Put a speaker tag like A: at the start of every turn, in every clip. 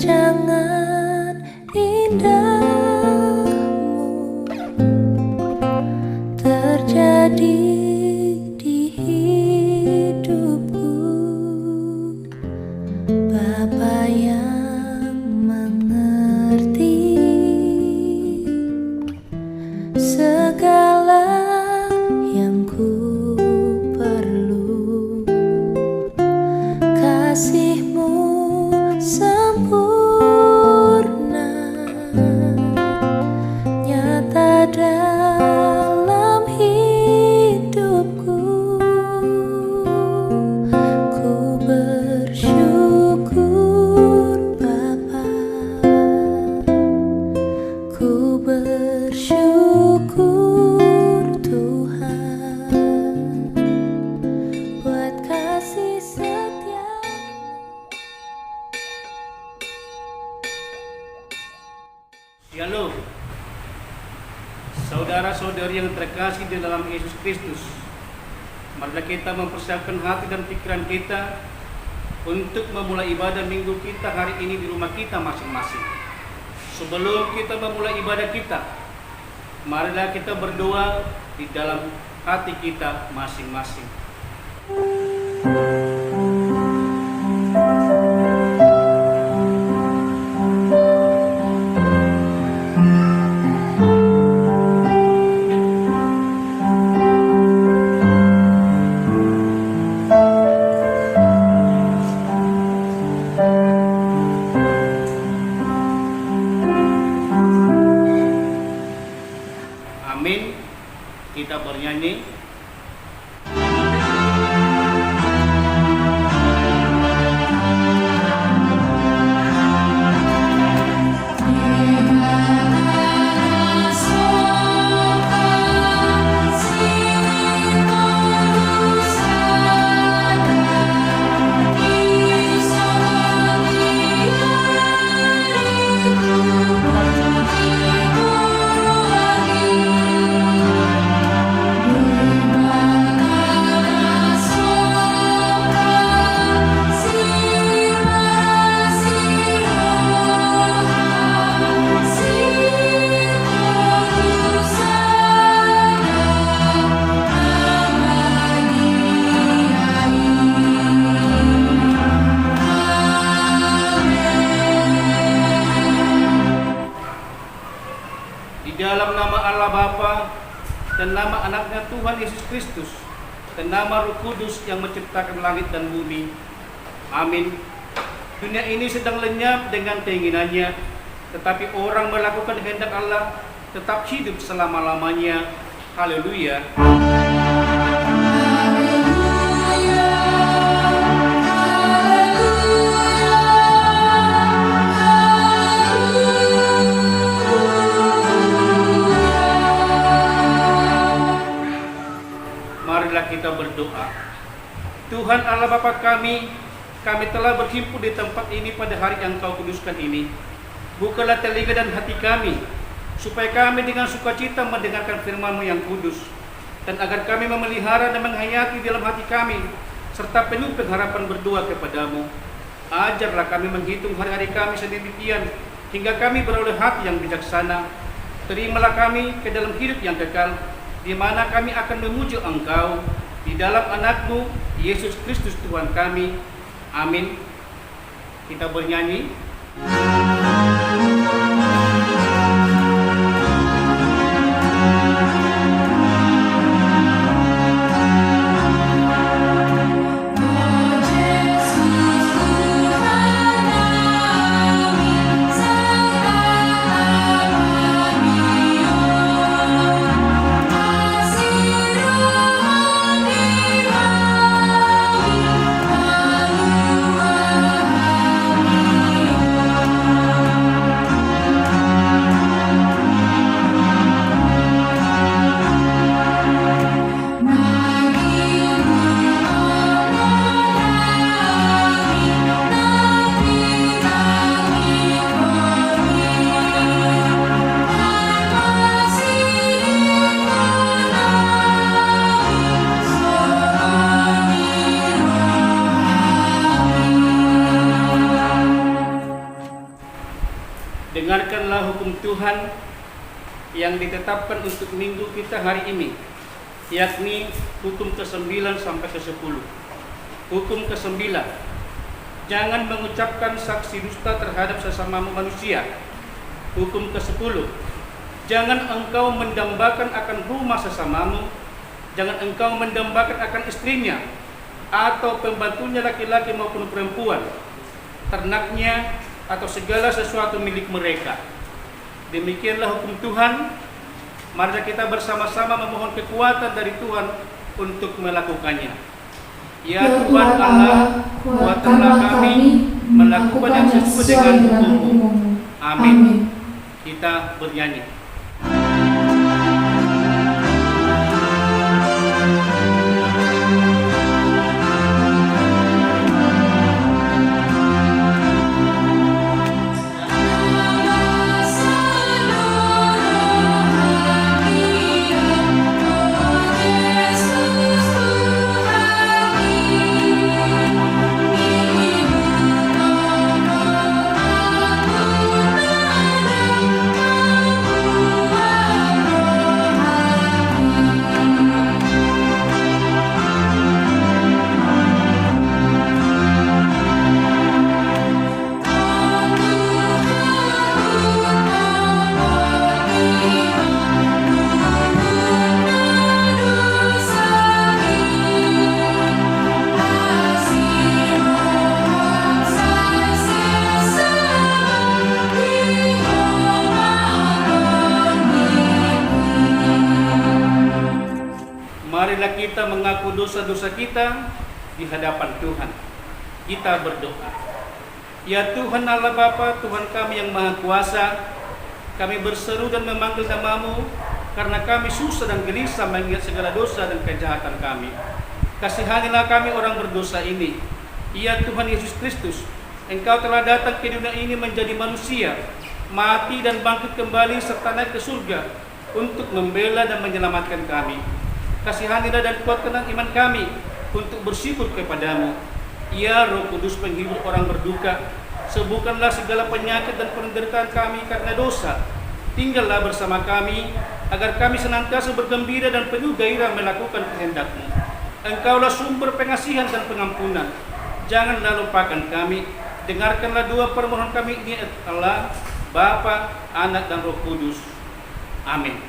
A: Rancangan indahmu terjadi di hidupku, Bapa yang mengerti segala yang ku perlu. Kasih-Mu sempurna, nyata dalam hidupku. Ku bersyukur Bapa, ku bersyukur Tuhan buat kasih setia.
B: Shalom, saudara-saudari yang terkasih di dalam Yesus Kristus. Marilah kita mempersiapkan hati dan pikiran kita untuk memulai ibadah minggu kita hari ini di rumah kita masing-masing. Sebelum kita memulai ibadah kita, marilah kita berdoa di dalam hati kita masing-masing. Amin. Kita bernyanyi. Di dalam nama Allah Bapa dan nama anaknya Tuhan Yesus Kristus dan nama Roh Kudus yang menciptakan langit dan bumi. Amin. Dunia ini sedang lenyap dengan keinginannya, tetapi orang melakukan kehendak Allah tetap hidup selama-lamanya. Haleluya. Marilah kita berdoa. Tuhan Allah Bapa kami telah berhimpun di tempat ini pada hari yang Kau kuduskan ini. Bukalah telinga dan hati kami, supaya kami dengan sukacita mendengarkan firman-Mu yang kudus, dan agar kami memelihara dan menghayati dalam hati kami, serta penuh pengharapan berdoa kepadamu. Ajarlah kami menghitung hari-hari kami sedemikian, hingga kami beroleh hati yang bijaksana. Terimalah kami ke dalam hidup yang kekal, di mana kami akan memuji Engkau di dalam anak-Mu Yesus Kristus Tuhan kami. Amin. Kita bernyanyi. dengarkanlah hukum Tuhan yang ditetapkan untuk minggu kita hari ini, yakni hukum ke-9 sampai ke-10. Hukum ke-9, jangan mengucapkan saksi dusta terhadap sesama manusia. Hukum ke-10, jangan engkau mendambakan akan rumah sesamamu, jangan engkau mendambakan akan istrinya, atau pembantunya laki-laki maupun perempuan, ternaknya, atau segala sesuatu milik mereka. Demikianlah hukum Tuhan. Mari kita bersama-sama memohon kekuatan dari Tuhan untuk melakukannya. Ya Tuhan Allah, kuatkanlah kami melakukan yang sesuai dengan hukum-Mu. Amin. Kita bernyanyi. Marilah kita mengaku dosa-dosa kita di hadapan Tuhan. Kita berdoa. Ya Tuhan Allah Bapa, Tuhan kami yang Maha Kuasa, kami berseru dan memanggil nama-Mu karena kami susah dan gelisah mengingat segala dosa dan kejahatan kami. Kasihanilah kami orang berdosa ini. Ya Tuhan Yesus Kristus, Engkau telah datang ke dunia ini menjadi manusia, mati dan bangkit kembali serta naik ke surga untuk membela dan menyelamatkan kami. Kasihanilah dan kuatkanlah iman kami untuk bersyukur kepada-Mu. Ya Roh Kudus penghibur orang berduka, sembuhkanlah segala penyakit dan penderitaan kami karena dosa. Tinggallah bersama kami, agar kami senantiasa bergembira dan penuh gairah melakukan kehendak-Mu. Engkaulah sumber pengasihan dan pengampunan. Janganlah lupakan kami. Dengarkanlah doa permohonan kami ini, Allah, Bapa, Anak, dan Roh Kudus. Amin.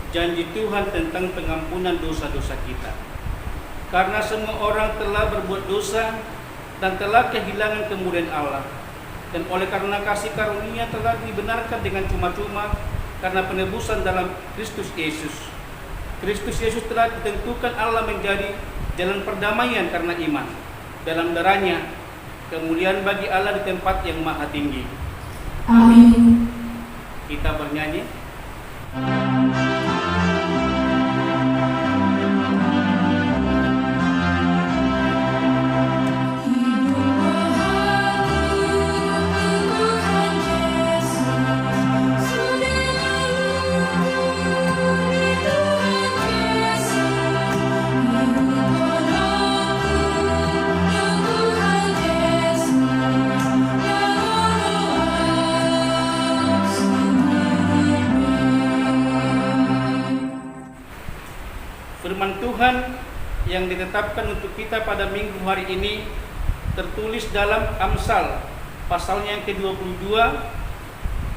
B: Janji Tuhan tentang pengampunan dosa-dosa kita. Karena semua orang telah berbuat dosa dan telah kehilangan kemuliaan Allah, dan oleh karena kasih karunia telah dibenarkan dengan cuma-cuma karena penebusan dalam Kristus Yesus. Kristus Yesus telah ditentukan Allah menjadi jalan perdamaian karena iman. Dalam darahnya, kemuliaan bagi Allah di tempat yang maha tinggi.
A: Amin.
B: Kita bernyanyi. Firman Tuhan yang ditetapkan untuk kita pada minggu hari ini tertulis dalam Amsal pasalnya yang ke-22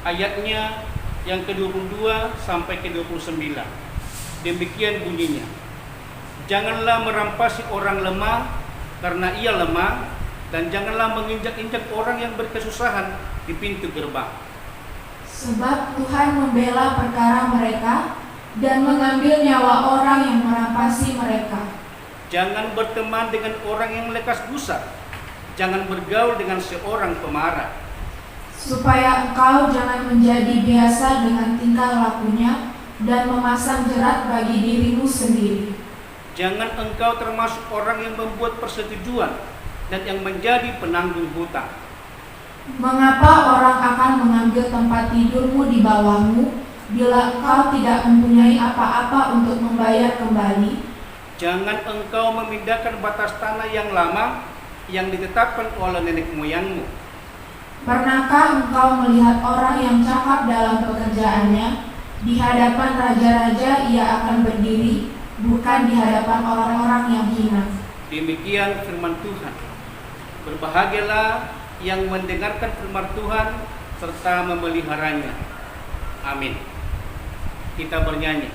B: ayatnya yang ke-22 sampai ke-29. Demikian bunyinya: janganlah merampasi orang lemah karena ia lemah, dan janganlah menginjak-injak orang yang berkesusahan di pintu gerbang.
A: Sebab Tuhan membela perkara mereka dan mengambil nyawa orang yang merampasi mereka.
B: Jangan berteman dengan orang yang lekas busa. Jangan bergaul dengan seorang pemarah.
A: Supaya engkau jangan menjadi biasa dengan tingkah lakunya dan memasang jerat bagi dirimu sendiri.
B: Jangan engkau termasuk orang yang membuat persetujuan dan yang menjadi penanggung hutang.
A: Mengapa orang akan mengambil tempat tidurmu di bawahmu bila engkau tidak mempunyai apa-apa untuk membayar kembali?
B: Jangan engkau memindahkan batas tanah yang lama yang ditetapkan oleh nenek moyangmu.
A: Pernahkah engkau melihat orang yang cakap dalam pekerjaannya? Di hadapan raja-raja ia akan berdiri, bukan di hadapan orang-orang yang hina.
B: Demikian firman Tuhan. Berbahagialah yang mendengarkan firman Tuhan serta memeliharanya. Amin. Kita bernyanyi.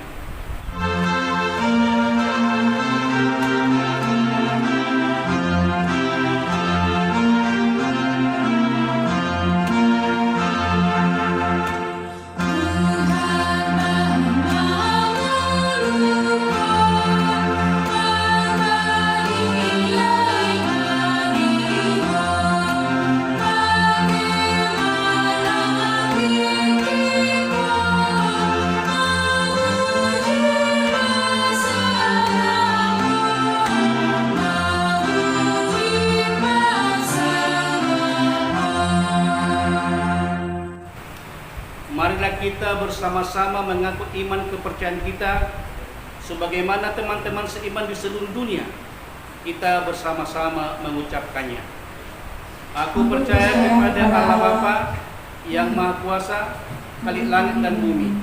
B: Marilah kita bersama-sama mengaku iman kepercayaan kita sebagaimana teman-teman seiman di seluruh dunia. Kita bersama-sama mengucapkannya. Aku percaya kepada Allah Bapa yang Maha Kuasa, Khalik langit dan bumi.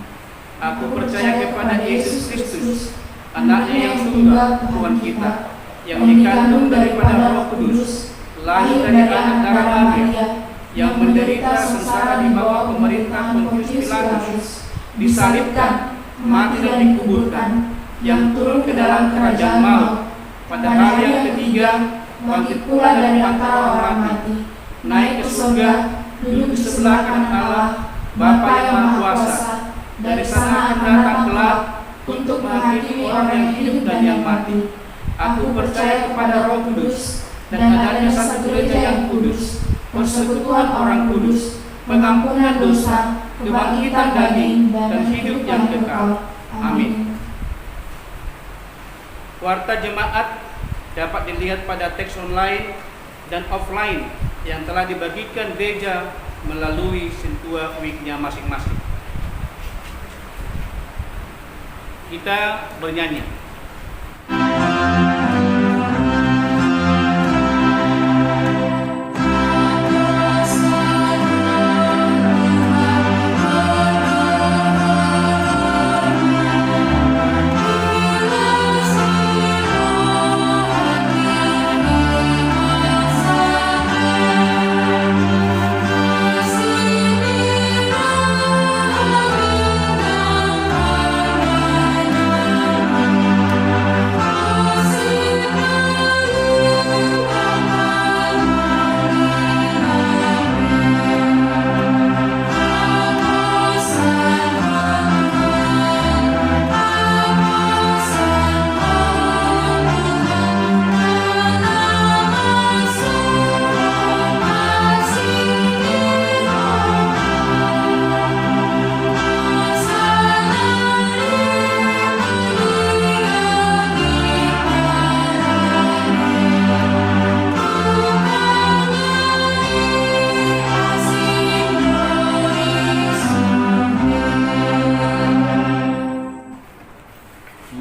B: Aku percaya kepada Yesus Kristus, Anaknya yang tunggal, Tuhan kita, yang dikandung daripada Roh Kudus, lahir dari anak darah Maria, yang menderita sengsara di bawah pemerintahan Pontius Pilatus, disalibkan, mati dan dikuburkan, yang turun ke dalam kerajaan maut, pada hari yang ketiga bangkit pula dari antara orang mati, naik ke surga, duduk di sebelah kanan Allah, Bapa yang Maha Kuasa. Dari sana akan datang kelak untuk menghakimi orang yang hidup dan yang mati. Aku percaya kepada Roh Kudus dan adanya satu gereja yang kudus, persekutuan orang kudus, pengampunan dosa, kebangkitan daging, dan hidup yang kekal. Amin. Warta jemaat dapat dilihat pada teks online dan offline yang telah dibagikan gereja melalui Sintua Week-nya masing-masing. Kita bernyanyi.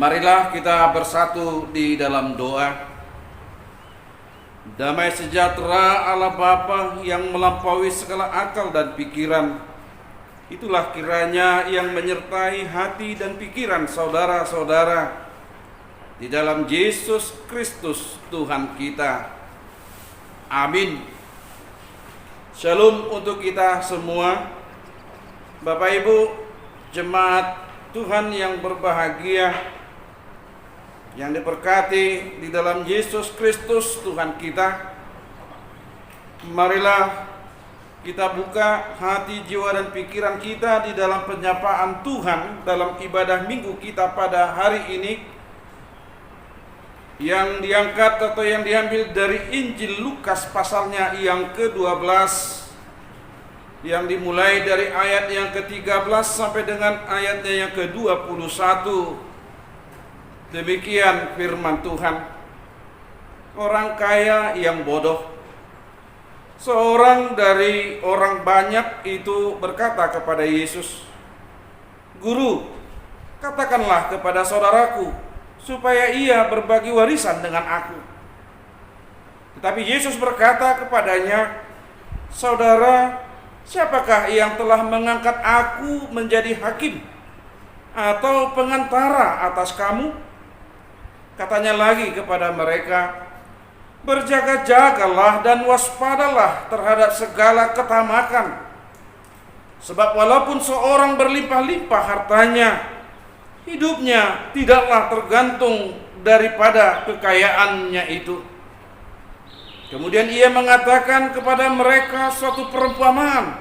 C: Marilah kita bersatu di dalam doa. Damai sejahtera Allah Bapa yang melampaui segala akal dan pikiran, itulah kiranya yang menyertai hati dan pikiran saudara-saudara di dalam Yesus Kristus Tuhan kita. Amin. Shalom untuk kita semua. Bapak Ibu jemaat Tuhan yang berbahagia, yang diberkati di dalam Yesus Kristus Tuhan kita. Marilah kita buka hati, jiwa, dan pikiran kita di dalam penyapaan Tuhan dalam ibadah minggu kita pada hari ini, yang diangkat atau yang diambil dari Injil Lukas pasalnya yang ke-12, yang dimulai dari ayat yang ke-13 sampai dengan ayatnya yang ke-21. Demikian firman Tuhan. Orang kaya yang bodoh. Seorang dari orang banyak itu berkata kepada Yesus, "Guru, katakanlah kepada saudaraku supaya ia berbagi warisan dengan aku." Tetapi Yesus berkata kepadanya, "Saudara, siapakah yang telah mengangkat aku menjadi hakim atau pengantara atas kamu?" Katanya lagi kepada mereka, "Berjaga-jagalah dan waspadalah terhadap segala ketamakan. Sebab walaupun seorang berlimpah-limpah hartanya, hidupnya tidaklah tergantung daripada kekayaannya itu." Kemudian ia mengatakan kepada mereka suatu perumpamaan.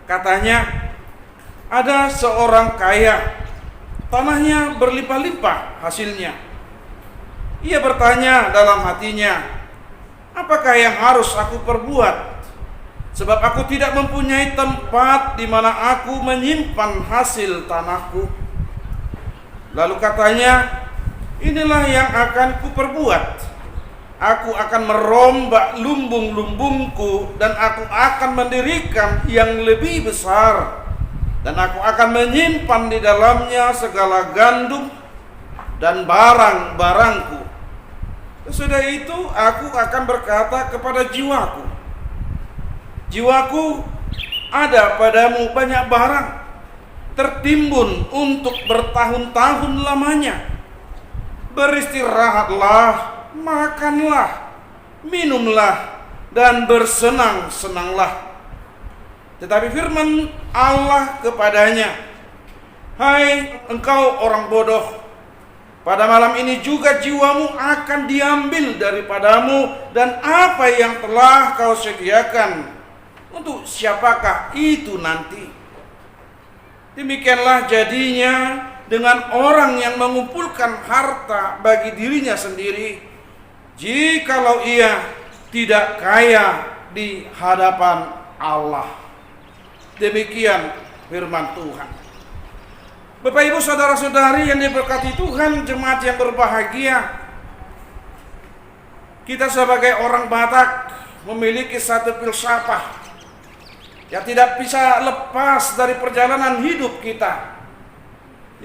C: Katanya, ada seorang kaya, tanahnya berlimpah-limpah hasilnya. Ia bertanya dalam hatinya, "Apakah yang harus aku perbuat? Sebab aku tidak mempunyai tempat di mana aku menyimpan hasil tanahku." Lalu katanya, "Inilah yang akan kuperbuat. Aku akan merombak lumbung-lumbungku dan aku akan mendirikan yang lebih besar. Dan aku akan menyimpan di dalamnya segala gandum dan barang-barangku. Sesudah itu aku akan berkata kepada jiwaku, jiwaku, ada padamu banyak barang, tertimbun untuk bertahun-tahun lamanya. Beristirahatlah, makanlah, minumlah, dan bersenang-senanglah." Tetapi firman Allah kepadanya, "Hai engkau orang bodoh, pada malam ini juga jiwamu akan diambil daripadamu, dan apa yang telah kau sediakan, untuk siapakah itu nanti?" Demikianlah jadinya dengan orang yang mengumpulkan harta bagi dirinya sendiri, jikalau ia tidak kaya di hadapan Allah. Demikian firman Tuhan. Bapak Ibu saudara-saudari yang diberkati Tuhan, jemaat yang berbahagia, kita sebagai orang Batak memiliki satu filsafat yang tidak bisa lepas dari perjalanan hidup kita.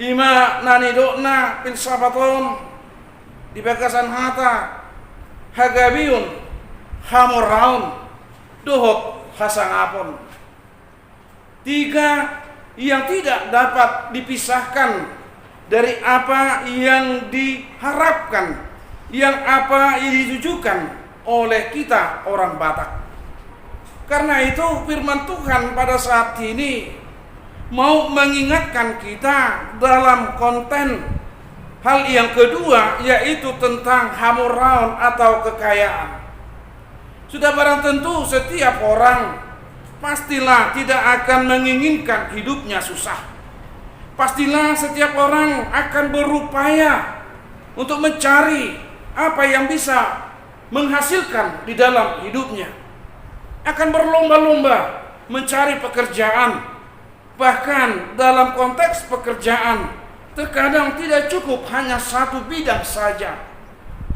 C: Ima nanidokna filsafaton di bagasan hata hagabiun hamoraun dohot hasangapon. Tiga yang tidak dapat dipisahkan dari apa yang diharapkan, yang apa yang ditujukan oleh kita orang Batak. Karena itu firman Tuhan pada saat ini mau mengingatkan kita dalam konten hal yang kedua, yaitu tentang hamoraun atau kekayaan. Sudah barang tentu setiap orang pastilah tidak akan menginginkan hidupnya susah. Pastilah setiap orang akan berupaya untuk mencari apa yang bisa menghasilkan di dalam hidupnya. Akan berlomba-lomba mencari pekerjaan. Bahkan dalam konteks pekerjaan, terkadang tidak cukup hanya satu bidang saja.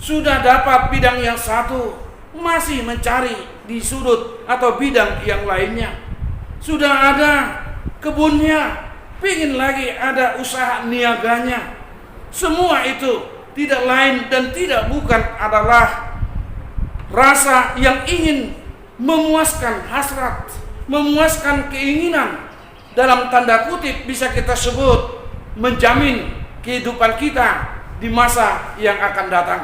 C: Sudah dapat bidang yang satu, masih mencari di sudut atau bidang yang lainnya. Sudah ada kebunnya, pingin lagi ada usaha niaganya. Semua itu tidak lain dan tidak bukan adalah rasa yang ingin memuaskan hasrat, memuaskan keinginan, dalam tanda kutip bisa kita sebut menjamin kehidupan kita di masa yang akan datang.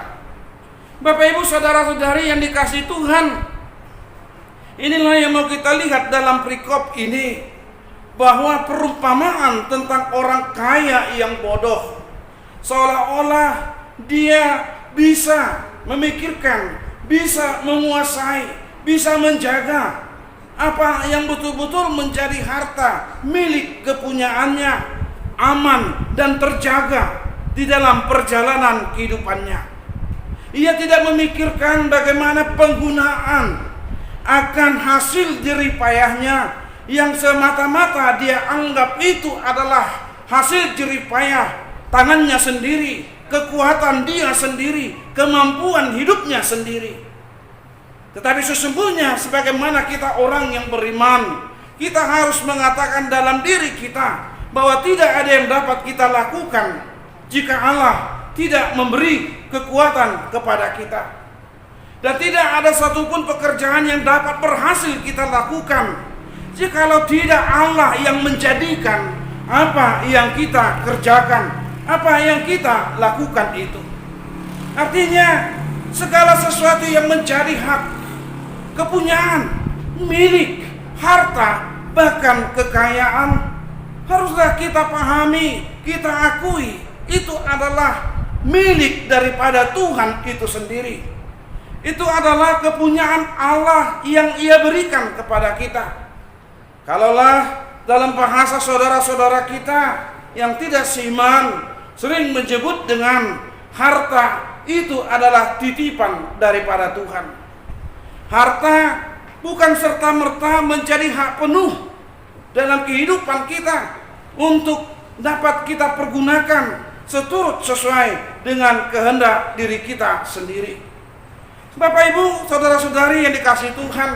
C: Bapak Ibu saudara-saudari yang dikasihi Tuhan, inilah yang mau kita lihat dalam perikop ini, bahwa perumpamaan tentang orang kaya yang bodoh, seolah-olah dia bisa memikirkan, bisa menguasai, bisa menjaga apa yang betul-betul menjadi harta milik kepunyaannya, aman dan terjaga di dalam perjalanan kehidupannya. Ia tidak memikirkan bagaimana penggunaan akan hasil jerih payahnya yang semata-mata dia anggap itu adalah hasil jerih payah tangannya sendiri, kekuatan dia sendiri, kemampuan hidupnya sendiri. Tetapi sesungguhnya sebagaimana kita orang yang beriman, kita harus mengatakan dalam diri kita bahwa tidak ada yang dapat kita lakukan jika Allah tidak memberi kekuatan kepada kita. Dan tidak ada satupun pekerjaan yang dapat berhasil kita lakukan jikalau tidak Allah yang menjadikan apa yang kita kerjakan, apa yang kita lakukan itu. Artinya segala sesuatu yang menjadi hak, kepunyaan, milik, harta, bahkan kekayaan, haruslah kita pahami, kita akui itu adalah milik daripada Tuhan itu sendiri. Itu adalah kepunyaan Allah yang Ia berikan kepada kita. Kalaulah dalam bahasa saudara-saudara kita yang tidak seiman sering menyebut dengan harta itu adalah titipan daripada Tuhan. Harta bukan serta-merta menjadi hak penuh dalam kehidupan kita untuk dapat kita pergunakan sesuai dengan kehendak diri kita sendiri. Bapak Ibu, saudara-saudari yang dikasihi Tuhan,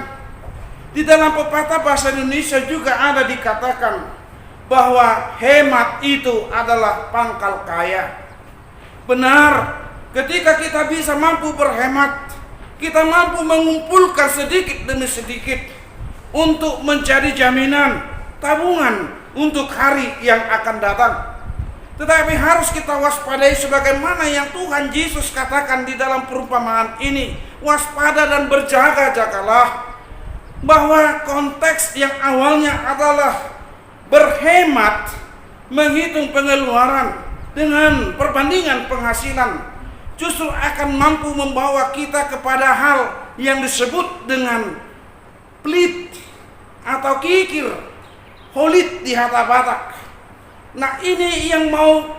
C: di dalam pepatah bahasa Indonesia juga ada dikatakan bahwa hemat itu adalah pangkal kaya. Benar, ketika kita bisa mampu berhemat, kita mampu mengumpulkan sedikit demi sedikit untuk menjadi jaminan tabungan untuk hari yang akan datang. Tetapi harus kita waspadai sebagaimana yang Tuhan Yesus katakan di dalam perumpamaan ini. Waspada dan berjaga-jagalah, bahwa konteks yang awalnya adalah berhemat, menghitung pengeluaran dengan perbandingan penghasilan, justru akan mampu membawa kita kepada hal yang disebut dengan pelit atau kikir, holit di hata Batak. Nah, ini yang mau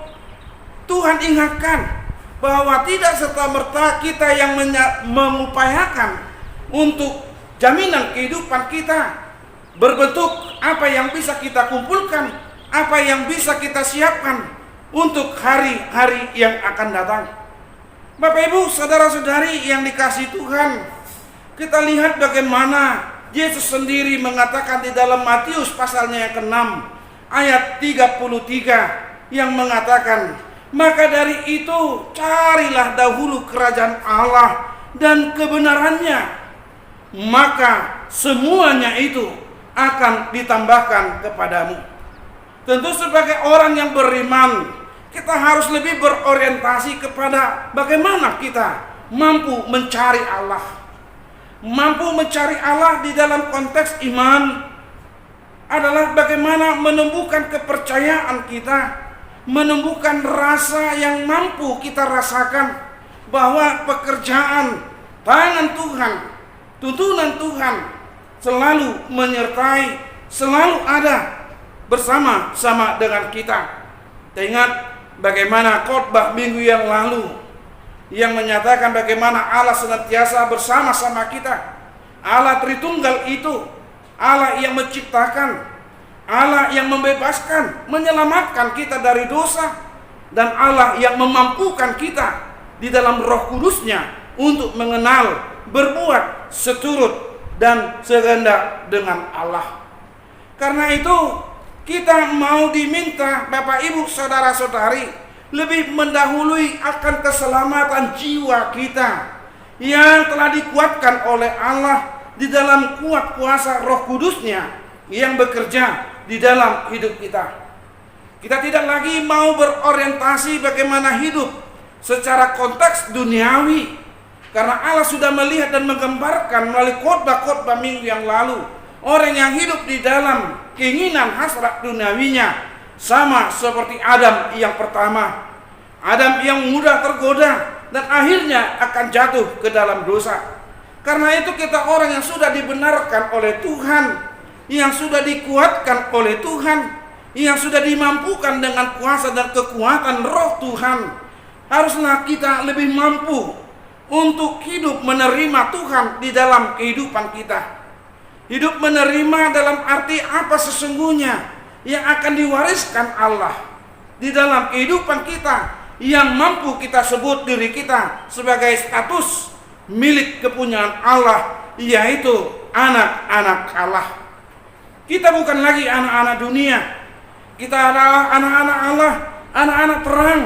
C: Tuhan ingatkan, bahwa tidak serta-merta kita yang mengupayakan untuk jaminan kehidupan kita berbentuk apa yang bisa kita kumpulkan, apa yang bisa kita siapkan untuk hari-hari yang akan datang. Bapak Ibu, saudara-saudari yang dikasihi Tuhan, kita lihat bagaimana Yesus sendiri mengatakan di dalam Matius pasalnya yang ke-6 ayat 33 yang mengatakan, maka dari itu carilah dahulu kerajaan Allah dan kebenarannya, maka semuanya itu akan ditambahkan kepadamu. Tentu sebagai orang yang beriman, kita harus lebih berorientasi kepada bagaimana kita mampu mencari Allah. Mampu mencari Allah di dalam konteks iman adalah bagaimana menumbuhkan kepercayaan kita, menumbuhkan rasa yang mampu kita rasakan bahwa pekerjaan tangan Tuhan, tuntunan Tuhan selalu menyertai, selalu ada bersama-sama dengan kita. Ingat bagaimana khotbah minggu yang lalu yang menyatakan bagaimana Allah senantiasa bersama-sama kita. Allah Tritunggal itu Allah yang menciptakan, Allah yang membebaskan, menyelamatkan kita dari dosa, dan Allah yang memampukan kita di dalam Roh Kudus-Nya untuk mengenal, berbuat seturut dan serendah dengan Allah. Karena itu kita mau diminta Bapak Ibu saudara-saudari lebih mendahului akan keselamatan jiwa kita yang telah dikuatkan oleh Allah di dalam kuat kuasa Roh Kudus-Nya yang bekerja di dalam hidup kita. Kita tidak lagi mau berorientasi bagaimana hidup secara konteks duniawi, karena Allah sudah melihat dan menggambarkan melalui khotbah-khotbah minggu yang lalu, orang yang hidup di dalam keinginan hasrat duniawinya sama seperti Adam yang pertama. Adam yang mudah tergoda dan akhirnya akan jatuh ke dalam dosa. Karena itu kita orang yang sudah dibenarkan oleh Tuhan, yang sudah dikuatkan oleh Tuhan, yang sudah dimampukan dengan kuasa dan kekuatan Roh Tuhan, haruslah kita lebih mampu untuk hidup menerima Tuhan di dalam kehidupan kita. Hidup menerima dalam arti apa sesungguhnya yang akan diwariskan Allah di dalam kehidupan kita, yang mampu kita sebut diri kita sebagai status milik kepunyaan Allah, yaitu anak-anak Allah. Kita bukan lagi anak-anak dunia, kita adalah anak-anak Allah, anak-anak terang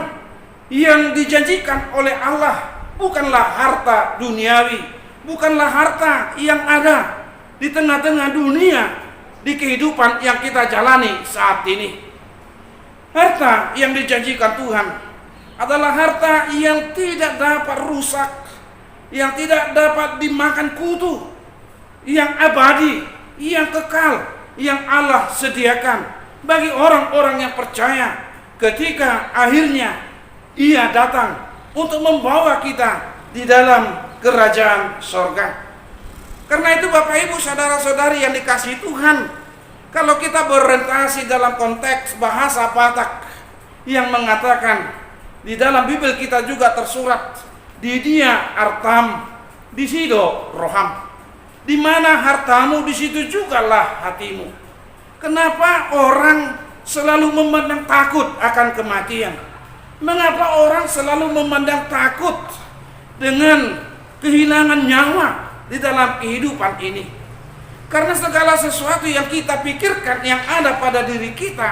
C: yang dijanjikan oleh Allah. Bukanlah harta duniawi, bukanlah harta yang ada di tengah-tengah dunia, di kehidupan yang kita jalani saat ini. Harta yang dijanjikan Tuhan adalah harta yang tidak dapat rusak, yang tidak dapat dimakan kutu, yang abadi, yang kekal, yang Allah sediakan bagi orang-orang yang percaya ketika akhirnya Ia datang untuk membawa kita di dalam kerajaan sorga. Karena itu Bapak Ibu saudara-saudari yang dikasihi Tuhan, kalau kita berorientasi dalam konteks bahasa Batak yang mengatakan, di dalam Bible kita juga tersurat, di dia artam, di sido roham. Di mana hartamu, di situ jugalah hatimu. Kenapa orang selalu memandang takut akan kematian? Mengapa orang selalu memandang takut dengan kehilangan nyawa di dalam kehidupan ini? Karena segala sesuatu yang kita pikirkan yang ada pada diri kita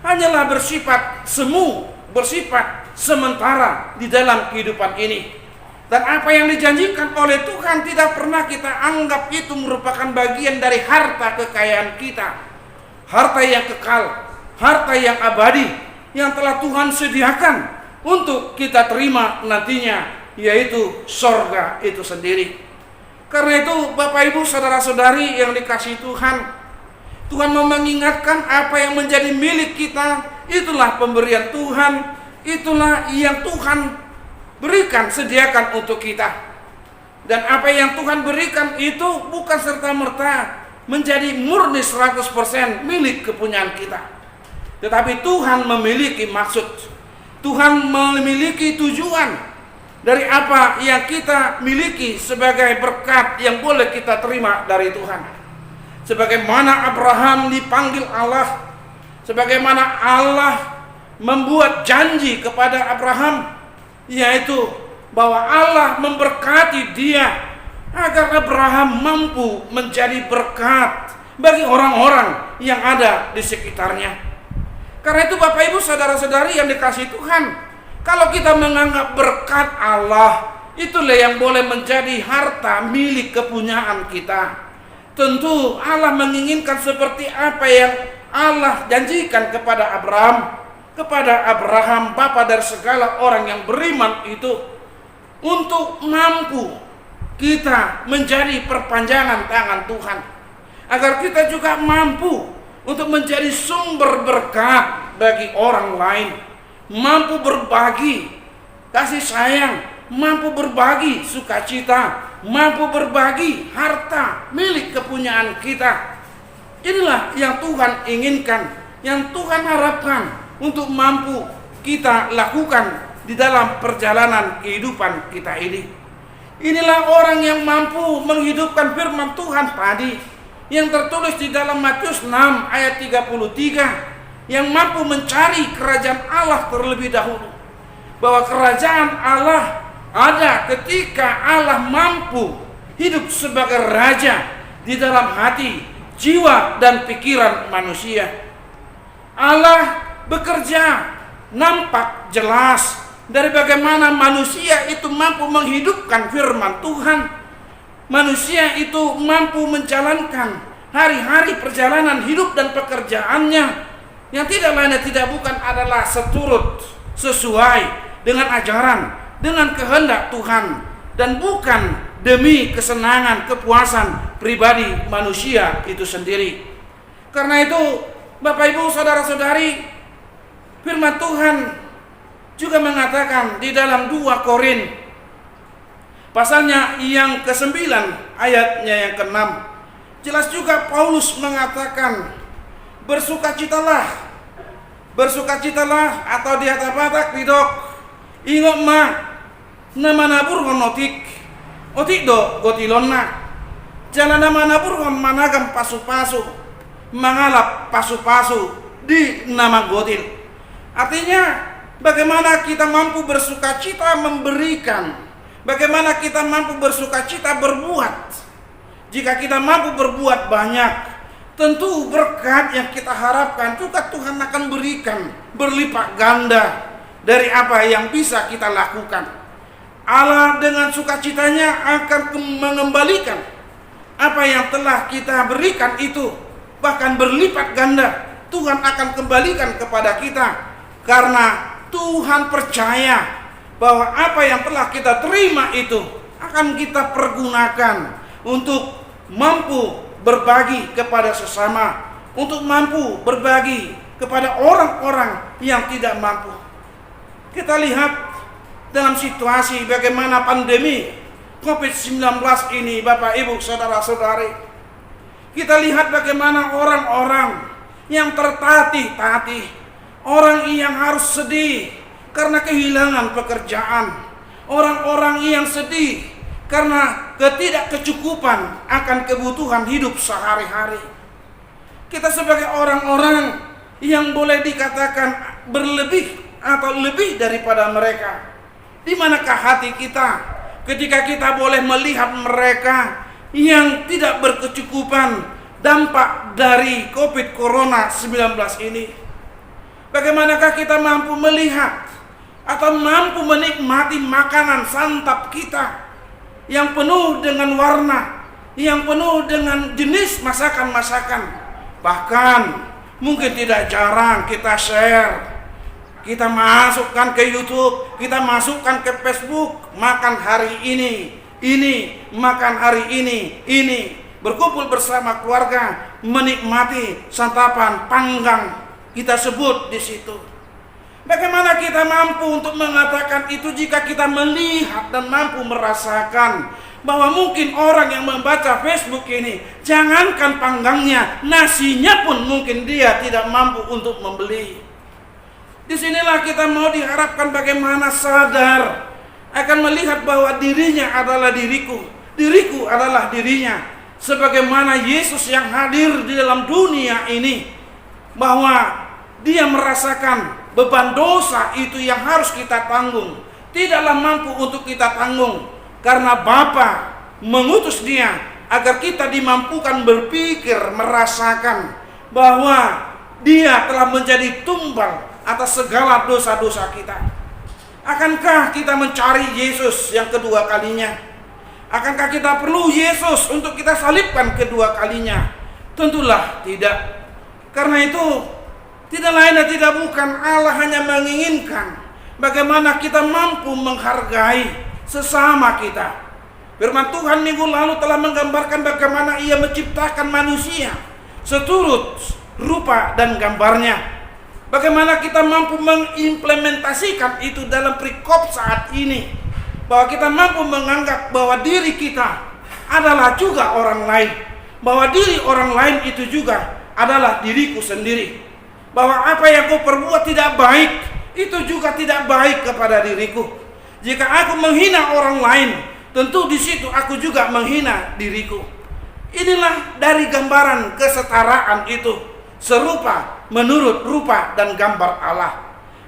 C: hanyalah bersifat semu, bersifat sementara di dalam kehidupan ini. Dan apa yang dijanjikan oleh Tuhan tidak pernah kita anggap itu merupakan bagian dari harta kekayaan kita. Harta yang kekal, harta yang abadi, yang telah Tuhan sediakan untuk kita terima nantinya, yaitu sorga itu sendiri. Karena itu Bapak Ibu saudara-saudari yang dikasihi Tuhan, Tuhan mau mengingatkan apa yang menjadi milik kita, itulah pemberian Tuhan, itulah yang Tuhan berikan, sediakan untuk kita. Dan apa yang Tuhan berikan itu bukan serta-merta menjadi murni 100% milik kepunyaan kita. Tetapi Tuhan memiliki maksud, Tuhan memiliki tujuan dari apa yang kita miliki sebagai berkat yang boleh kita terima dari Tuhan. Sebagaimana Abraham dipanggil Allah, sebagaimana Allah membuat janji kepada Abraham, yaitu bahwa Allah memberkati dia agar Abraham mampu menjadi berkat bagi orang-orang yang ada di sekitarnya. Karena itu Bapak Ibu saudara-saudari yang dikasihi Tuhan, kalau kita menganggap berkat Allah itulah yang boleh menjadi harta milik kepunyaan kita, tentu Allah menginginkan seperti apa yang Allah janjikan kepada Abraham, bapa dari segala orang yang beriman itu, untuk mampu kita menjadi perpanjangan tangan Tuhan, agar kita juga mampu untuk menjadi sumber berkat bagi orang lain, mampu berbagi kasih sayang, mampu berbagi sukacita, mampu berbagi harta milik kepunyaan kita. Inilah yang Tuhan inginkan, yang Tuhan harapkan untuk mampu kita lakukan di dalam perjalanan kehidupan kita ini. Inilah orang yang mampu menghidupkan firman Tuhan tadi yang tertulis di dalam Matius 6 ayat 33, yang mampu mencari kerajaan Allah terlebih dahulu. Bahwa kerajaan Allah ada ketika Allah mampu hidup sebagai raja di dalam hati, jiwa dan pikiran manusia. Allah bekerja nampak jelas dari bagaimana manusia itu mampu menghidupkan firman Tuhan. Manusia itu mampu menjalankan hari-hari perjalanan hidup dan pekerjaannya yang tidak lain dan tidak bukan adalah sesuai dengan ajaran, dengan kehendak Tuhan, dan bukan demi kesenangan, kepuasan pribadi manusia itu sendiri. Karena itu, Bapak Ibu, saudara-saudari, firman Tuhan juga mengatakan di dalam 2 Korin pasalnya yang ke-9 ayatnya yang ke-6, jelas juga Paulus mengatakan, bersukacitalah atau di atas batak didok ingok ma nama nabur honotik otik do gotilonna jalan nama nabur hon managam pasu-pasu mengalap pasu-pasu di nama gotil. Artinya bagaimana kita mampu bersukacita memberikan, bagaimana kita mampu bersukacita berbuat. Jika kita mampu berbuat banyak, tentu berkat yang kita harapkan juga Tuhan akan berikan berlipat ganda dari apa yang bisa kita lakukan. Allah dengan sukacitanya akan mengembalikan apa yang telah kita berikan itu, bahkan berlipat ganda Tuhan akan kembalikan kepada kita, karena Tuhan percaya bahwa apa yang telah kita terima itu akan kita pergunakan untuk mampu berbagi kepada sesama, untuk mampu berbagi kepada orang-orang yang tidak mampu. Kita lihat dalam situasi bagaimana pandemi COVID-19 ini, Bapak Ibu, saudara-saudari. Kita lihat bagaimana orang-orang yang tertatih-tatih, orang yang harus sedih karena kehilangan pekerjaan, orang-orang yang sedih karena ketidakkecukupan akan kebutuhan hidup sehari-hari. Kita sebagai orang-orang yang boleh dikatakan berlebih atau lebih daripada mereka, di manakah hati kita ketika kita boleh melihat mereka yang tidak berkecukupan dampak dari COVID-19 ini? Bagaimanakah kita mampu melihat atau mampu menikmati makanan santap kita yang penuh dengan warna, yang penuh dengan jenis masakan-masakan. Bahkan mungkin tidak jarang kita share, kita masukkan ke YouTube, kita masukkan ke Facebook, makan hari ini, makan hari ini, berkumpul bersama keluarga, menikmati santapan panggang, kita sebut di situ. Bagaimana kita mampu untuk mengatakan itu jika kita melihat dan mampu merasakan bahwa mungkin orang yang membaca Facebook ini, jangankan panggangnya, nasinya pun mungkin dia tidak mampu untuk membeli. Disinilah kita mau diharapkan bagaimana sadar akan melihat bahwa dirinya adalah diriku, diriku adalah dirinya. Sebagaimana Yesus yang hadir di dalam dunia ini, bahwa dia merasakan beban dosa itu yang harus kita tanggung, tidaklah mampu untuk kita tanggung, karena Bapa mengutus dia agar kita dimampukan berpikir, merasakan bahwa dia telah menjadi tumbal atas segala dosa-dosa kita. Akankah kita mencari Yesus yang kedua kalinya? Akankah kita perlu Yesus untuk kita salibkan kedua kalinya? Tentulah tidak. Karena itu tidak lain dan tidak bukan, Allah hanya menginginkan bagaimana kita mampu menghargai sesama kita. Firman Tuhan minggu lalu telah menggambarkan bagaimana Ia menciptakan manusia seturut rupa dan gambarnya. Bagaimana kita mampu mengimplementasikan itu dalam perikop saat ini, bahwa kita mampu menganggap bahwa diri kita adalah juga orang lain, bahwa diri orang lain itu juga adalah diriku sendiri. Bahwa apa yang kau perbuat tidak baik, itu juga tidak baik kepada diriku. Jika aku menghina orang lain, tentu di situ aku juga menghina diriku. Inilah dari gambaran kesetaraan itu, serupa menurut rupa dan gambar Allah.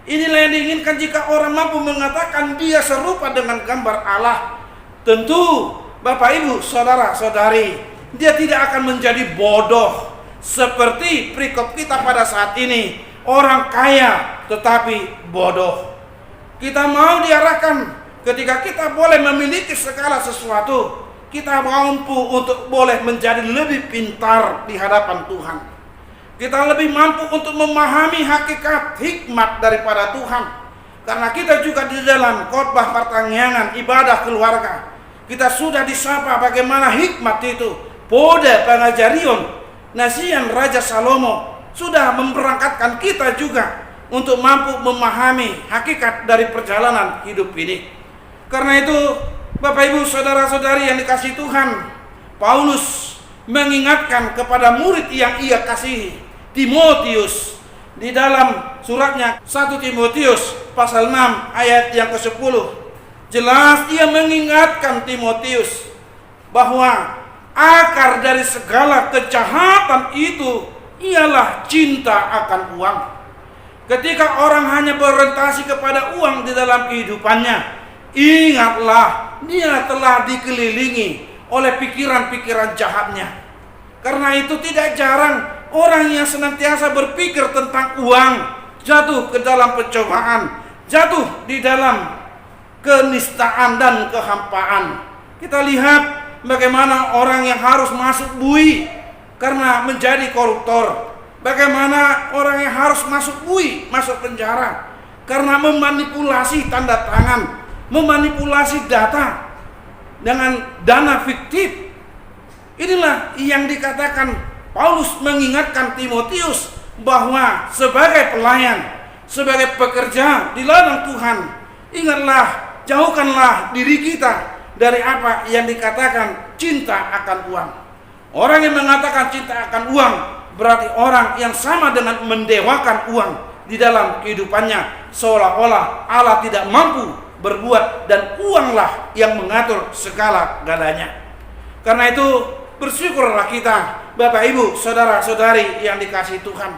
C: Inilah yang diinginkan jika orang mampu mengatakan dia serupa dengan gambar Allah. Tentu Bapak Ibu, saudara-saudari, dia tidak akan menjadi bodoh seperti perikop kita pada saat ini, orang kaya tetapi bodoh. Kita mau diarahkan ketika kita boleh memiliki segala sesuatu, kita mampu untuk boleh menjadi lebih pintar di hadapan Tuhan. Kita lebih mampu untuk memahami hakikat hikmat daripada Tuhan. Karena kita juga di dalam khotbah pertanggihan ibadah keluarga, kita sudah disapa bagaimana hikmat itu. Pada pengajarion nasihan Raja Salomo sudah memberangkatkan kita juga untuk mampu memahami hakikat dari perjalanan hidup ini. Karena itu, Bapak Ibu saudara-saudari yang dikasihi Tuhan, Paulus mengingatkan kepada murid yang ia kasihi, Timotius, di dalam suratnya 1 Timotius pasal 6 ayat yang ke-10. Jelas ia mengingatkan Timotius bahwa akar dari segala kejahatan itu ialah cinta akan uang. Ketika orang hanya berorientasi kepada uang di dalam kehidupannya, ingatlah dia telah dikelilingi oleh pikiran-pikiran jahatnya. Karena itu tidak jarang orang yang senantiasa berpikir tentang uang jatuh ke dalam pencobaan, jatuh di dalam kenistaan dan kehampaan. Kita lihat bagaimana orang yang harus masuk bui karena menjadi koruptor, bagaimana orang yang harus masuk bui, masuk penjara karena memanipulasi tanda tangan, memanipulasi data dengan dana fiktif. Inilah yang dikatakan Paulus mengingatkan Timotius bahwa sebagai pelayan, sebagai pekerja di ladang Tuhan, ingatlah, jauhkanlah diri kita dari apa yang dikatakan cinta akan uang. Orang yang mengatakan cinta akan uang berarti orang yang sama dengan mendewakan uang di dalam kehidupannya, seolah-olah Allah tidak mampu berbuat dan uanglah yang mengatur segala galanya. Karena itu bersyukurlah kita, Bapak Ibu saudara-saudari yang dikasihi Tuhan,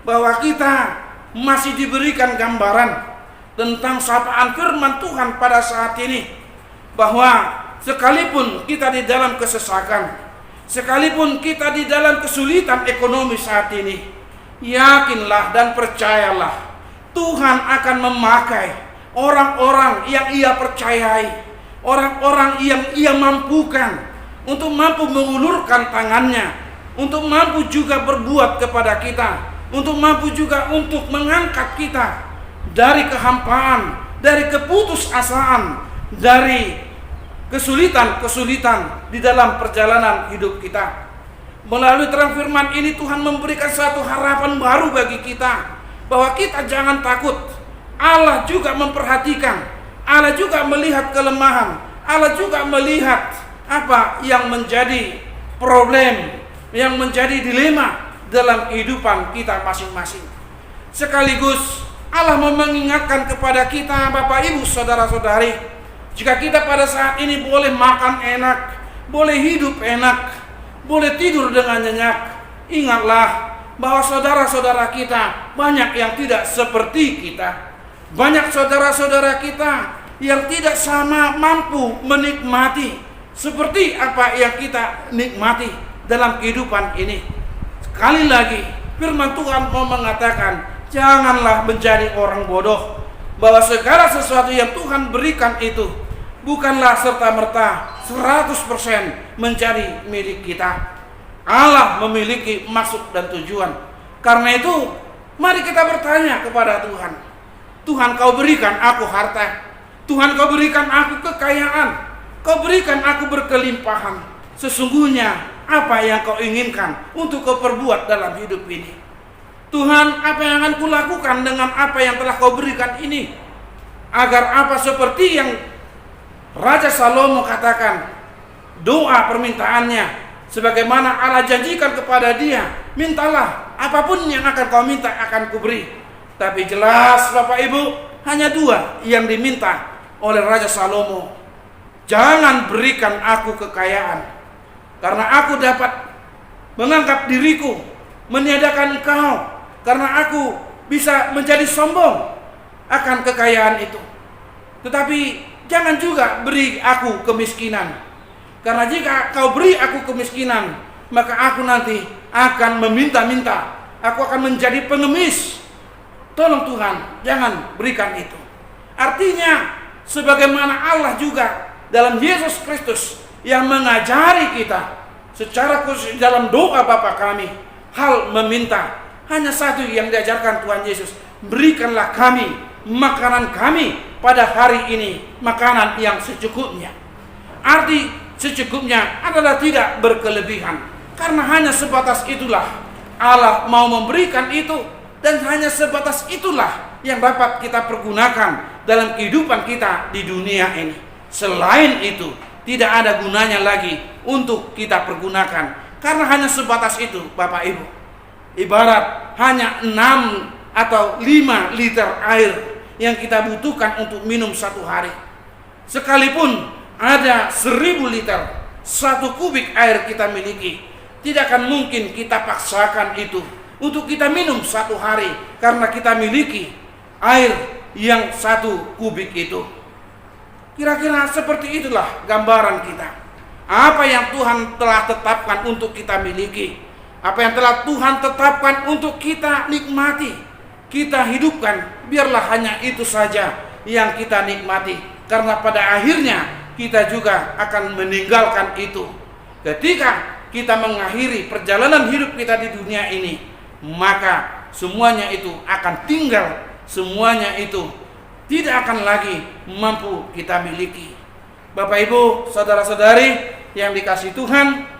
C: bahwa kita masih diberikan gambaran tentang sapaan firman Tuhan pada saat ini, bahwa sekalipun kita di dalam kesesakan, sekalipun kita di dalam kesulitan ekonomi saat ini, yakinlah dan percayalah Tuhan akan memakai orang-orang yang ia percayai, orang-orang yang ia mampukan untuk mampu mengulurkan tangannya, untuk mampu juga berbuat kepada kita, untuk mampu juga untuk mengangkat kita dari kehampaan, dari keputusasaan, dari kesulitan-kesulitan di dalam perjalanan hidup kita. Melalui terang firman ini Tuhan memberikan satu harapan baru bagi kita, bahwa kita jangan takut. Allah juga memperhatikan, Allah juga melihat kelemahan, Allah juga melihat apa yang menjadi problem, yang menjadi dilema dalam kehidupan kita masing-masing. Sekaligus Allah mau mengingatkan kepada kita, Bapak Ibu saudara-saudari, jika kita pada saat ini boleh makan enak, boleh hidup enak, boleh tidur dengan nyenyak, ingatlah bahwa saudara-saudara kita banyak yang tidak seperti kita. Banyak saudara-saudara kita yang tidak sama mampu menikmati seperti apa yang kita nikmati dalam kehidupan ini. Sekali lagi firman Tuhan mau mengatakan, janganlah menjadi orang bodoh, bahwa segala sesuatu yang Tuhan berikan itu bukanlah serta-merta 100% menjadi milik kita. Allah memiliki maksud dan tujuan. Karena itu mari kita bertanya kepada Tuhan. Tuhan, kau berikan aku harta, Tuhan kau berikan aku kekayaan, kau berikan aku berkelimpahan. Sesungguhnya apa yang kau inginkan untuk kau perbuat dalam hidup ini? Tuhan, apa yang akan kulakukan dengan apa yang telah kau berikan ini? Agar apa seperti yang Raja Salomo katakan, doa permintaannya, sebagaimana Allah janjikan kepada dia, mintalah apapun yang akan kau minta akan kuberi. Tapi jelas Bapak Ibu, hanya dua yang diminta oleh Raja Salomo. Jangan berikan aku kekayaan, karena aku dapat menganggap diriku meniadakan engkau, karena aku bisa menjadi sombong akan kekayaan itu. Tetapi jangan juga beri aku kemiskinan, karena jika kau beri aku kemiskinan, maka aku nanti akan meminta-minta, aku akan menjadi pengemis. Tolong Tuhan, jangan berikan itu. Artinya, sebagaimana Allah juga dalam Yesus Kristus yang mengajari kita secara khusus dalam doa Bapa kami, hal meminta. Hanya satu yang diajarkan Tuhan Yesus, berikanlah kami makanan kami pada hari ini, makanan yang secukupnya. Arti secukupnya adalah tidak berkelebihan, karena hanya sebatas itulah Allah mau memberikan itu, dan hanya sebatas itulah yang dapat kita pergunakan dalam kehidupan kita di dunia ini. Selain itu tidak ada gunanya lagi untuk kita pergunakan, karena hanya sebatas itu, Bapak Ibu. Ibarat hanya 6 atau 5 liter air yang kita butuhkan untuk minum satu hari. Sekalipun ada 1000 liter, 1 kubik air kita miliki, tidak akan mungkin kita paksakan itu untuk kita minum satu hari, karena kita miliki air yang 1 kubik itu. Kira-kira seperti itulah gambaran kita. Apa yang Tuhan telah tetapkan untuk kita miliki, apa yang telah Tuhan tetapkan untuk kita nikmati, kita hidupkan, biarlah hanya itu saja yang kita nikmati, karena pada akhirnya kita juga akan meninggalkan itu. Ketika kita mengakhiri perjalanan hidup kita di dunia ini, maka semuanya itu akan tinggal, semuanya itu tidak akan lagi mampu kita miliki. Bapak Ibu, saudara-saudari yang dikasihi Tuhan,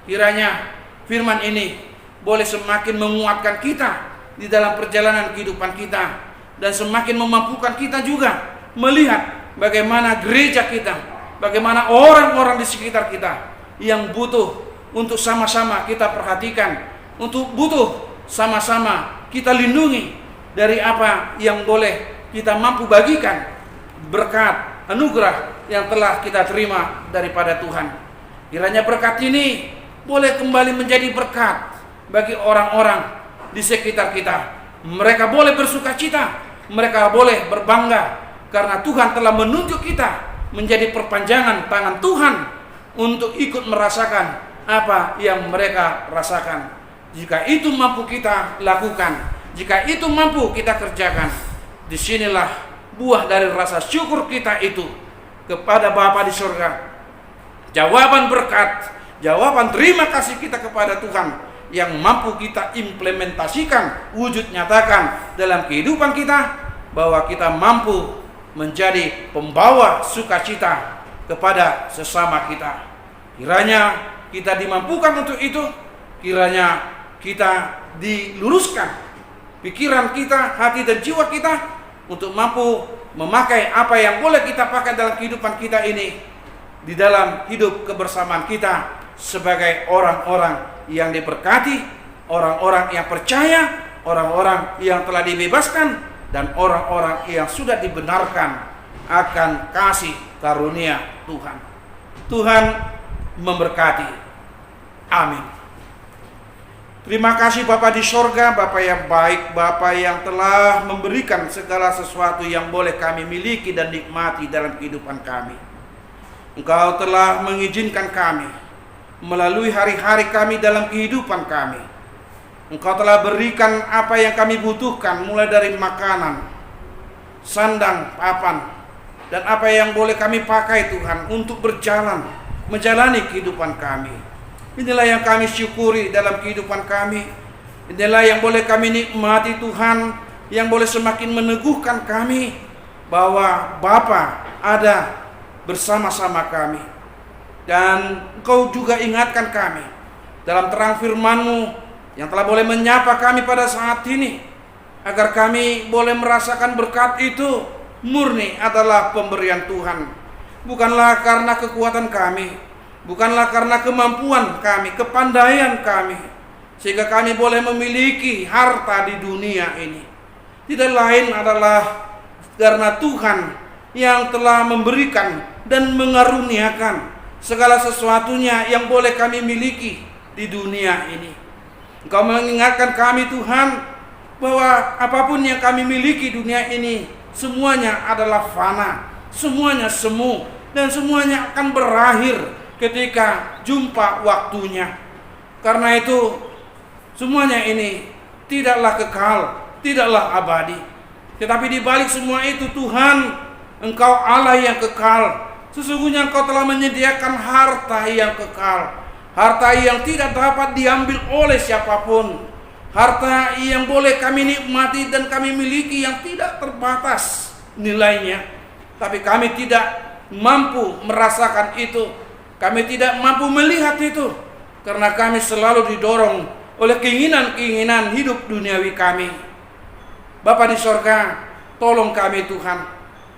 C: kiranya firman ini boleh semakin menguatkan kita di dalam perjalanan kehidupan kita, dan semakin memampukan kita juga melihat bagaimana gereja kita, bagaimana orang-orang di sekitar kita yang butuh untuk sama-sama kita perhatikan, untuk butuh sama-sama kita lindungi dari apa yang boleh kita mampu bagikan, berkat anugerah yang telah kita terima daripada Tuhan. Kiranya berkat ini boleh kembali menjadi berkat bagi orang-orang di sekitar kita. Mereka boleh bersukacita, mereka boleh berbangga, karena Tuhan telah menunjuk kita menjadi perpanjangan tangan Tuhan untuk ikut merasakan apa yang mereka rasakan. Jika itu mampu kita lakukan, jika itu mampu kita kerjakan, disinilah buah dari rasa syukur kita itu kepada Bapa di surga. Jawaban berkat, jawaban terima kasih kita kepada Tuhan yang mampu kita implementasikan, wujud nyatakan dalam kehidupan kita, bahwa kita mampu menjadi pembawa sukacita kepada sesama kita. Kiranya kita dimampukan untuk itu, kiranya kita diluruskan pikiran kita, hati dan jiwa kita untuk mampu memakai apa yang boleh kita pakai dalam kehidupan kita ini, di dalam hidup kebersamaan kita sebagai orang-orang yang diberkati, orang-orang yang percaya, orang-orang yang telah dibebaskan, dan orang-orang yang sudah dibenarkan akan kasih karunia Tuhan. Tuhan memberkati. Amin. Terima kasih Bapa di sorga, Bapa yang baik, Bapa yang telah memberikan segala sesuatu yang boleh kami miliki dan nikmati dalam kehidupan kami. Engkau telah mengizinkan kami melalui hari-hari kami dalam kehidupan kami. Engkau telah berikan apa yang kami butuhkan, mulai dari makanan, sandang, papan, dan apa yang boleh kami pakai Tuhan untuk berjalan, menjalani kehidupan kami. Inilah yang kami syukuri dalam kehidupan kami. Inilah yang boleh kami nikmati Tuhan, yang boleh semakin meneguhkan kami bahwa Bapa ada bersama-sama kami. Dan Engkau juga ingatkan kami dalam terang firman-Mu yang telah boleh menyapa kami pada saat ini, agar kami boleh merasakan berkat itu murni adalah pemberian Tuhan, bukanlah karena kekuatan kami, bukanlah karena kemampuan kami, kepandaian kami, sehingga kami boleh memiliki harta di dunia ini. Tidak lain adalah karena Tuhan yang telah memberikan dan mengaruniakan segala sesuatunya yang boleh kami miliki di dunia ini. Engkau mengingatkan kami Tuhan, bahwa apapun yang kami miliki dunia ini, semuanya adalah fana, semuanya semu, dan semuanya akan berakhir ketika jumpa waktunya. Karena itu semuanya ini tidaklah kekal, tidaklah abadi. Tetapi di balik semua itu Tuhan, Engkau Allah yang kekal. Sesungguhnya Engkau telah menyediakan harta yang kekal, harta yang tidak dapat diambil oleh siapapun, harta yang boleh kami nikmati dan kami miliki yang tidak terbatas nilainya, tapi kami tidak mampu merasakan itu, kami tidak mampu melihat itu, karena kami selalu didorong oleh keinginan-keinginan hidup duniawi kami. Bapa di sorga, tolong kami Tuhan,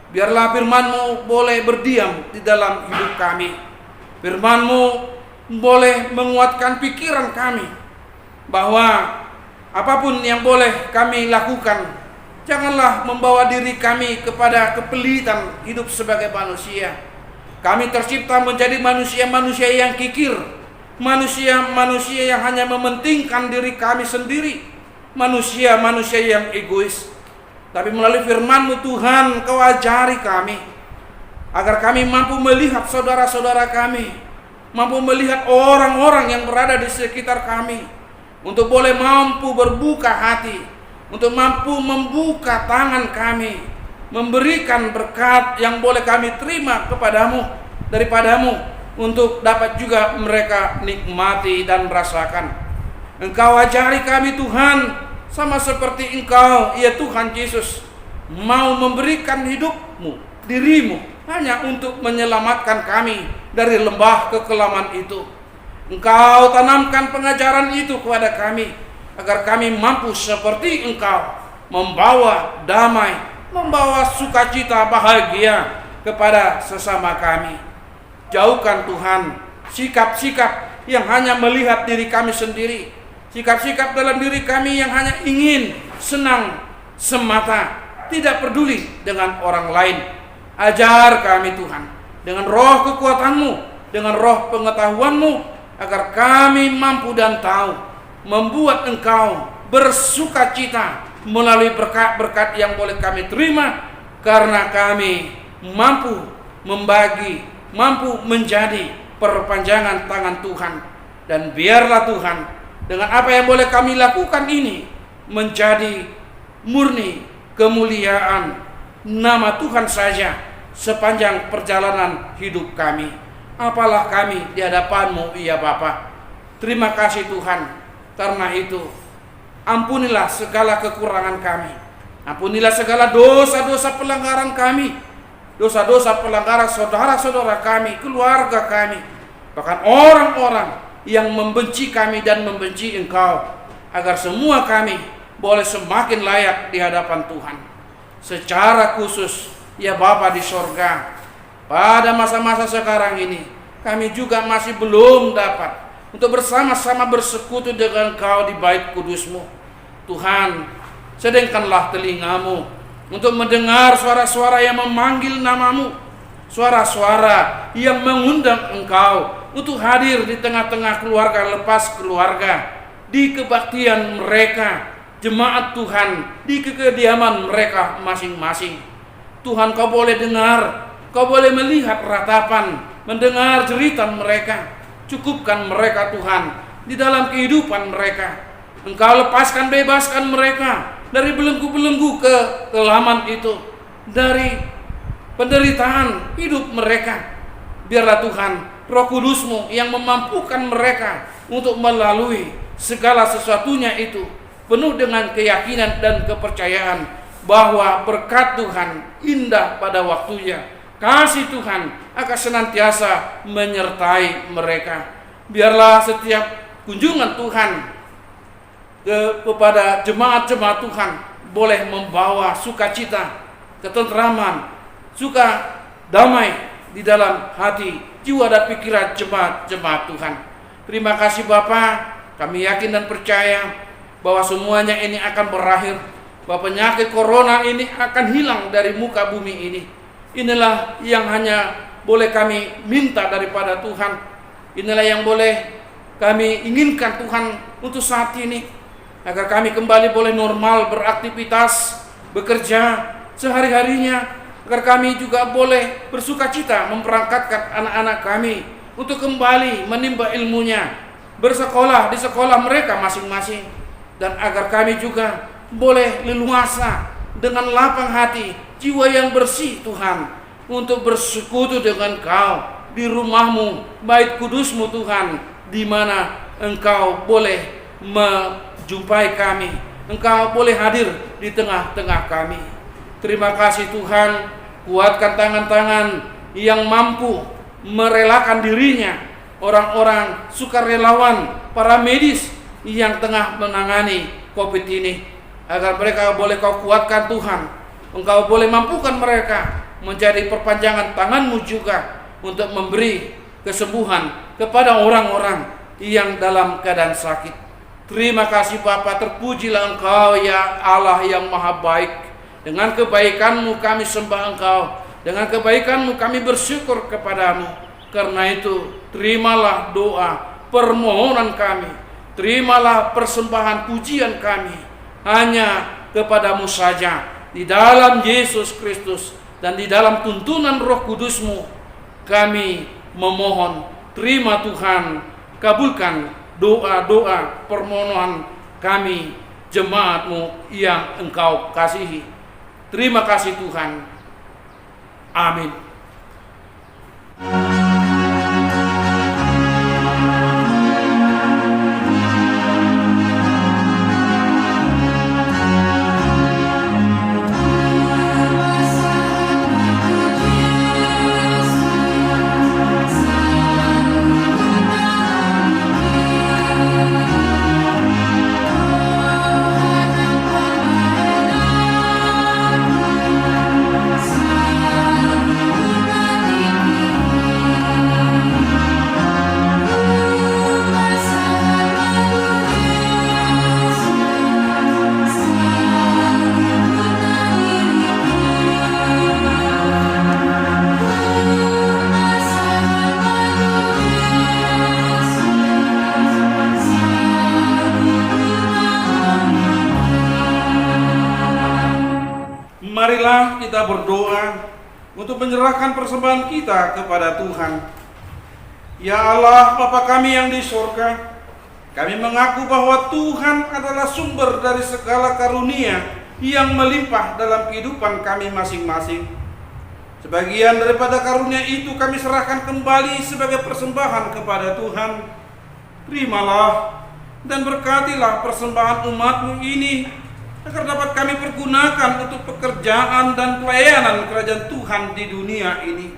C: biarlah firman-Mu boleh berdiam di dalam hidup kami. Firman-Mu boleh menguatkan pikiran kami, bahwa apapun yang boleh kami lakukan, janganlah membawa diri kami kepada kepelitan hidup sebagai manusia. Kami tercipta menjadi manusia-manusia yang kikir, manusia-manusia yang hanya mementingkan diri kami sendiri, manusia-manusia yang egois. Tapi melalui firman-Mu Tuhan, Kau ajari kami agar kami mampu melihat saudara-saudara kami, mampu melihat orang-orang yang berada di sekitar kami, untuk boleh mampu berbuka hati, untuk mampu membuka tangan kami, memberikan berkat yang boleh kami terima daripada-Mu, untuk dapat juga mereka nikmati dan merasakan. Engkau ajari kami Tuhan, sama seperti Engkau, ya Tuhan Yesus, mau memberikan hidup-Mu, diri-Mu, hanya untuk menyelamatkan kami dari lembah kekelaman itu. Engkau tanamkan pengajaran itu kepada kami, agar kami mampu seperti Engkau, membawa damai, membawa sukacita bahagia kepada sesama kami. Jauhkan Tuhan sikap-sikap yang hanya melihat diri kami sendiri, sikap-sikap dalam diri kami yang hanya ingin senang semata, tidak peduli dengan orang lain. Ajar kami Tuhan, dengan roh kekuatan-Mu, dengan roh pengetahuan-Mu, agar kami mampu dan tahu membuat Engkau bersuka cita melalui berkat-berkat yang boleh kami terima, karena kami mampu membagi, mampu menjadi perpanjangan tangan Tuhan. Dan biarlah Tuhan, dengan apa yang boleh kami lakukan ini, menjadi murni kemuliaan nama Tuhan saja sepanjang perjalanan hidup kami. Apalah kami di hadapan-Mu, ya Bapa. Terima kasih Tuhan. Karena itu, ampunilah segala kekurangan kami, ampunilah segala dosa-dosa pelanggaran kami, dosa-dosa pelanggaran saudara-saudara kami, keluarga kami, bahkan orang-orang yang membenci kami dan membenci Engkau, agar semua kami boleh semakin layak di hadapan Tuhan. Secara khusus, ya Bapa di sorga, pada masa-masa sekarang ini, kami juga masih belum dapat untuk bersama-sama bersekutu dengan Engkau di bait kudus-Mu. Tuhan, sedengkanlah telinga-Mu untuk mendengar suara-suara yang memanggil nama-Mu, suara-suara yang mengundang Engkau untuk hadir di tengah-tengah keluarga lepas keluarga, di kebaktian mereka, jemaat Tuhan, di kekediaman mereka masing-masing. Tuhan, Kau boleh dengar, Kau boleh melihat ratapan, mendengar jeritan mereka. Cukupkan mereka Tuhan di dalam kehidupan mereka. Engkau lepaskan, bebaskan mereka dari belenggu-belenggu kekelaman itu, dari penderitaan hidup mereka. Biarlah Tuhan, Roh Kudus-Mu yang memampukan mereka untuk melalui segala sesuatunya itu, penuh dengan keyakinan dan kepercayaan bahwa berkat Tuhan indah pada waktunya. Kasih Tuhan akan senantiasa menyertai mereka. Biarlah setiap kunjungan Tuhan kepada jemaat-jemaat Tuhan boleh membawa sukacita, ketentraman, suka damai di dalam hati, jiwa dan pikiran jemaat-jemaat Tuhan. Terima kasih Bapa, kami yakin dan percaya bahwa semuanya ini akan berakhir, bahwa penyakit corona ini akan hilang dari muka bumi ini. Inilah yang hanya boleh kami minta daripada Tuhan. Inilah yang boleh kami inginkan Tuhan untuk saat ini, agar kami kembali boleh normal beraktivitas, bekerja sehari-harinya, agar kami juga boleh bersukacita memberangkatkan anak-anak kami untuk kembali menimba ilmunya, bersekolah di sekolah mereka masing-masing, dan agar kami juga boleh leluasa dengan lapang hati, jiwa yang bersih Tuhan, untuk bersekutu dengan Kau di rumah-Mu, bait kudus-Mu Tuhan, di mana Engkau boleh menjumpai kami, Engkau boleh hadir di tengah-tengah kami. Terima kasih Tuhan, kuatkan tangan-tangan yang mampu merelakan dirinya, orang-orang sukarelawan, para medis yang tengah menangani COVID ini, agar mereka boleh Kau kuatkan Tuhan. Engkau boleh mampukan mereka menjadi perpanjangan tangan-Mu juga untuk memberi kesembuhan kepada orang-orang yang dalam keadaan sakit. Terima kasih Bapa, terpujilah Engkau ya Allah yang maha baik. Dengan kebaikan-Mu kami sembah Engkau, dengan kebaikan-Mu kami bersyukur kepadamu. Karena itu terimalah doa permohonan kami, terimalah persembahan pujian kami hanya kepadamu saja, di dalam Yesus Kristus dan di dalam tuntunan Roh Kudus-Mu kami memohon. Terima Tuhan, kabulkan doa-doa permohonan kami, jemaat-Mu yang Engkau kasihi. Terima kasih Tuhan. Amin. Marilah kita berdoa untuk menyerahkan persembahan kita kepada Tuhan. Ya Allah, Bapa kami yang di surga, kami mengaku bahwa Tuhan adalah sumber dari segala karunia yang melimpah dalam kehidupan kami masing-masing. Sebagian daripada karunia itu kami serahkan kembali sebagai persembahan kepada Tuhan. Terimalah dan berkatilah persembahan umat-Mu ini, agar dapat kami pergunakan untuk pekerjaan dan pelayanan kerajaan Tuhan di dunia ini.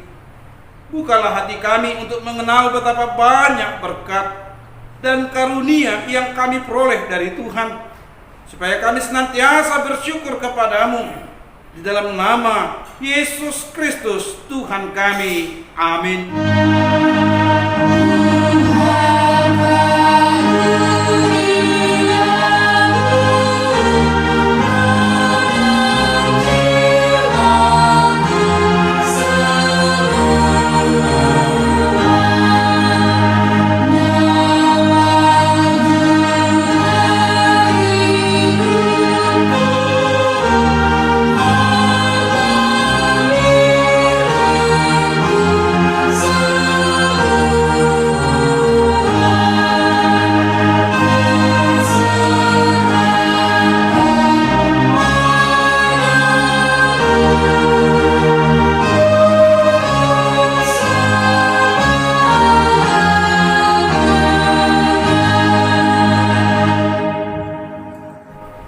C: Bukalah hati kami untuk mengenal betapa banyak berkat dan karunia yang kami peroleh dari Tuhan, supaya kami senantiasa bersyukur kepadamu. Di dalam nama Yesus Kristus Tuhan kami. Amin.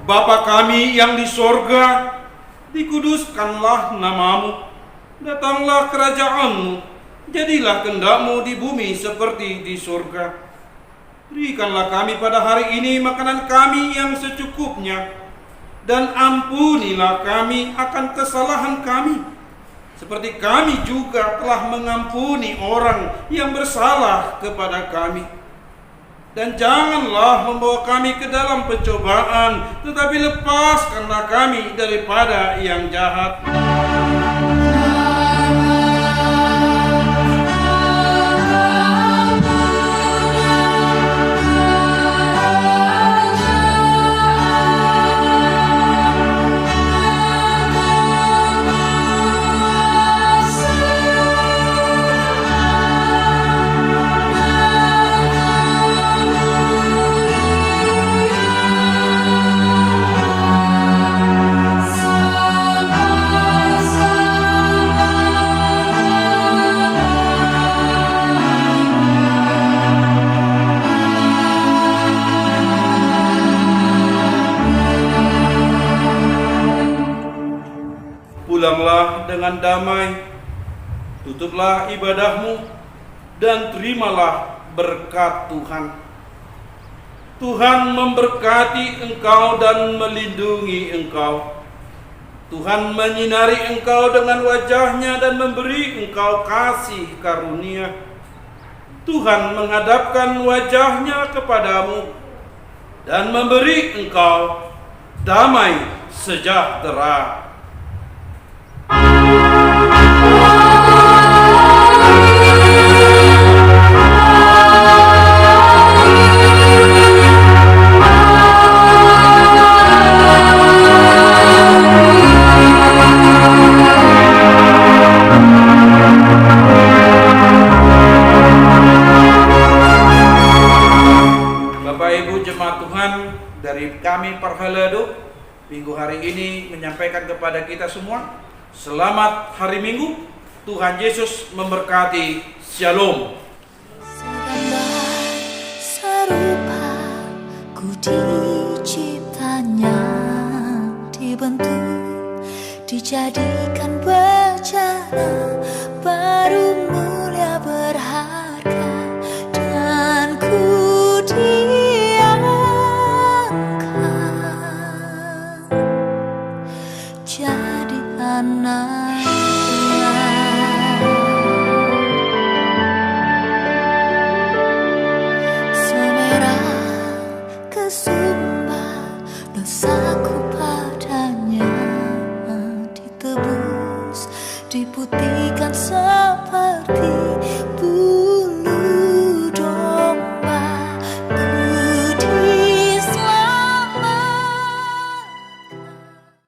C: Bapa kami yang di sorga, dikuduskanlah namamu, datanglah kerajaan-Mu, jadilah kehendak-Mu di bumi seperti di sorga. Berikanlah kami pada hari ini makanan kami yang secukupnya, dan ampunilah kami akan kesalahan kami, seperti kami juga telah mengampuni orang yang bersalah kepada kami. Dan janganlah membawa kami ke dalam pencobaan, tetapi lepaskanlah kami daripada yang jahat. pulanglah dengan damai, tutuplah ibadahmu, dan terimalah berkat Tuhan. Tuhan memberkati engkau dan melindungi engkau. Tuhan menyinari engkau dengan wajahnya dan memberi engkau kasih karunia. Tuhan menghadapkan wajahnya kepadamu dan memberi engkau damai sejahtera. Dari kami Parhalado, minggu hari ini menyampaikan kepada kita semua, selamat hari Minggu, Tuhan Yesus memberkati. Shalom.
D: Segambar serupa ku diciptanya, dibentuk, dijadikan bencana, baru mulia berharga, dan ku jadi anaknya. Semerah kesumba dosaku padanya, ditebus, diputihkan seperti